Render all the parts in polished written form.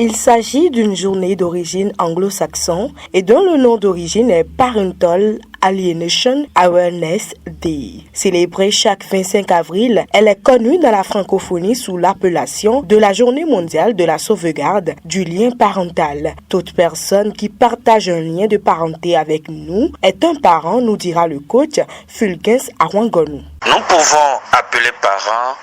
Il s'agit d'une journée d'origine anglo-saxon et dont le nom d'origine est Parental Alienation Awareness Day. Célébrée chaque 25 avril, elle est connue dans la francophonie sous l'appellation de la Journée mondiale de la sauvegarde du lien parental. Toute personne qui partage un lien de parenté avec nous est un parent, nous dira le coach Fulgens Arwangonou. Nous pouvons appeler parents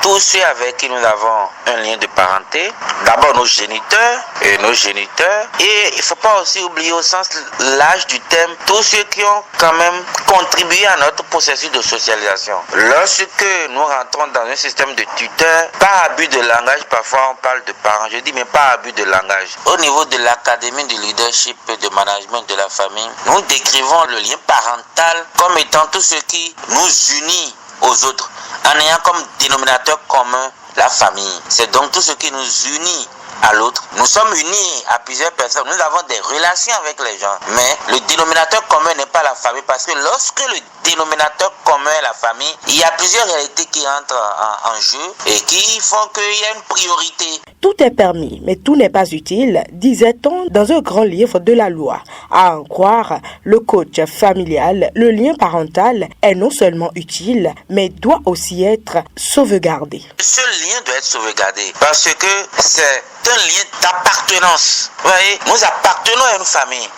tous ceux avec qui nous avons un lien de parenté, d'abord nos géniteurs. Et il ne faut pas aussi oublier au sens large du thème, tous ceux qui ont quand même contribué à notre processus de socialisation. Lorsque nous rentrons dans un système de tuteur, par abus de langage, parfois on parle de parents, je dis mais pas abus de langage. Au niveau de l'académie du leadership et de management de la famille, nous décrivons le lien parental comme étant tout ce qui nous unit aux autres, en ayant comme dénominateur commun la famille. C'est donc tout ce qui nous unit à l'autre. Nous sommes unis à plusieurs personnes, nous avons des relations avec les gens, mais le dénominateur commun n'est pas la famille, parce que lorsque le dénominateur commun est la famille, il y a plusieurs réalités qui entrent en jeu et qui font qu'il y a une priorité. Tout est permis, mais tout n'est pas utile, disait-on dans un grand livre de la loi. À en croire le coach familial, le lien parental est non seulement utile, mais doit aussi être sauvegardé. Ce lien doit être sauvegardé parce que c'est un lien d'appartenance. Vous voyez, nous appartenons à une famille.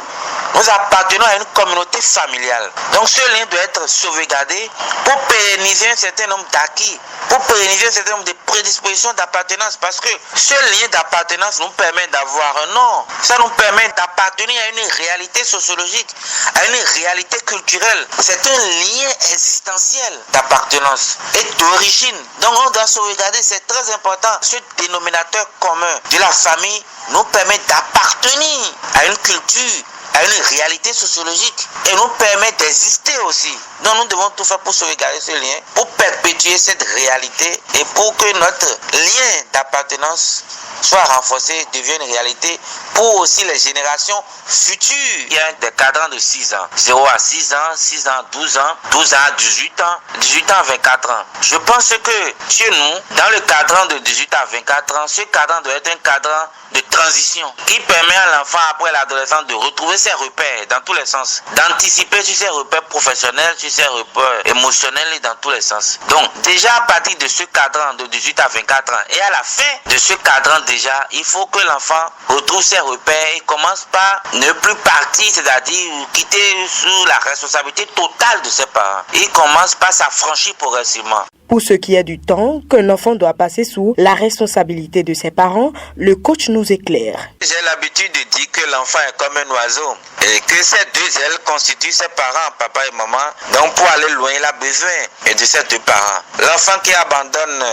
Nous appartenons à une communauté familiale. Donc ce lien doit être sauvegardé pour pérenniser un certain nombre d'acquis, pour pérenniser un certain nombre de prédispositions d'appartenance. Parce que ce lien d'appartenance nous permet d'avoir un nom. Ça nous permet d'appartenir à une réalité sociologique, à une réalité culturelle. C'est un lien existentiel d'appartenance et d'origine. Donc on doit sauvegarder, c'est très important. Ce dénominateur commun de la famille nous permet d'appartenir à une culture, à une réalité sociologique et nous permet d'exister aussi. Donc nous devons tout faire pour sauvegarder ce lien, pour perpétuer cette réalité et pour que notre lien d'appartenance soit renforcé, devienne une réalité pour aussi les générations futures. Il y a des cadrans de 6 ans, 0 à 6 ans, 6 ans à 12 ans, 12 ans à 18 ans, 18 ans à 24 ans. Je pense que chez nous, dans le cadran de 18 à 24 ans, ce cadran doit être un cadran de transition qui permet à l'enfant après l'adolescence de retrouver ses repères dans tous les sens, d'anticiper sur ses repères professionnels, sur ses repères émotionnels et dans tous les sens. Donc déjà à partir de ce cadran de 18 à 24 ans et à la fin de ce cadran déjà, il faut que l'enfant retrouve ses repères et commence par ne plus partir, c'est-à-dire quitter sous la responsabilité totale de ses parents. Il commence par s'affranchir progressivement. Pour ce qui est du temps qu'un enfant doit passer sous la responsabilité de ses parents, le coach nous éclaire. J'ai l'habitude de dire que l'enfant est comme un oiseau et que ces deux ailes constituent ses parents, papa et maman. Donc pour aller loin, il a besoin de ces deux parents. L'enfant qui abandonne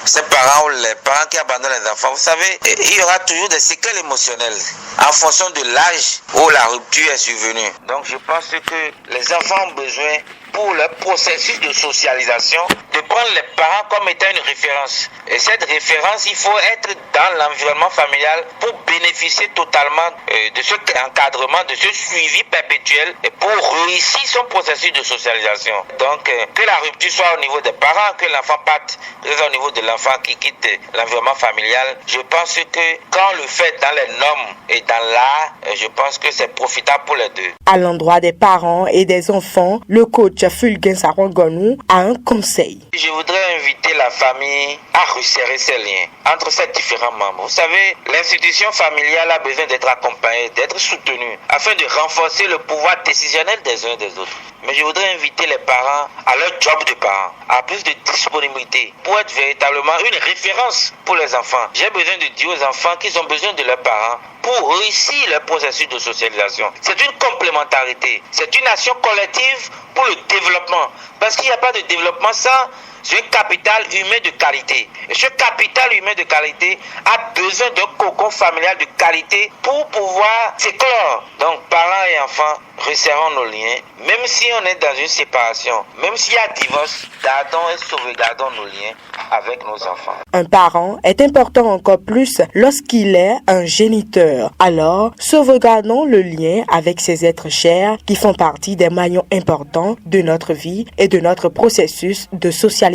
ses parents ou les parents qui abandonnent les enfants, vous savez, il y aura toujours des séquelles émotionnelles en fonction de l'âge où la rupture est survenue. Donc je pense que les enfants ont besoin, pour leur processus de socialisation, de prendre les parents comme étant une référence. Et cette référence, il faut être dans l'environnement familial pour bénéficier totalement de ce encadrement, de ce suivi perpétuel et pour réussir son processus de socialisation. Donc, que la rupture soit au niveau des parents, que l'enfant parte au niveau de l'enfant qui quitte l'environnement familial. Je pense que quand on le fait dans les normes et dans l'art, je pense que c'est profitable pour les deux. À l'endroit des parents et des enfants, le coach Fulgens Arwangonou a un conseil. Je voudrais inviter la famille à resserrer ses liens entre ses différents membres. Vous savez, l'institution familiale a besoin d'être accompagnée, d'être soutenue, afin de renforcer le pouvoir décisionnel des uns et des autres. Mais je voudrais inviter les parents à leur job de parents, à plus de disponibilité, pour être véritablement une référence pour les enfants. J'ai besoin de dire aux enfants qu'ils ont besoin de leurs parents pour réussir leur processus de socialisation. C'est une complémentarité, c'est une action collective pour le développement. Parce qu'il n'y a pas de développement sans un capital humain de qualité. Et ce capital humain de qualité a besoin d'un cocon familial de qualité pour pouvoir s'éclore. Donc, parents et enfants, resserrons nos liens. Même si on est dans une séparation, même s'il y a divorce, gardons et sauvegardons nos liens avec nos enfants. Un parent est important encore plus lorsqu'il est un géniteur. Alors, sauvegardons le lien avec ces êtres chers qui font partie des maillons importants de notre vie et de notre processus de socialisation.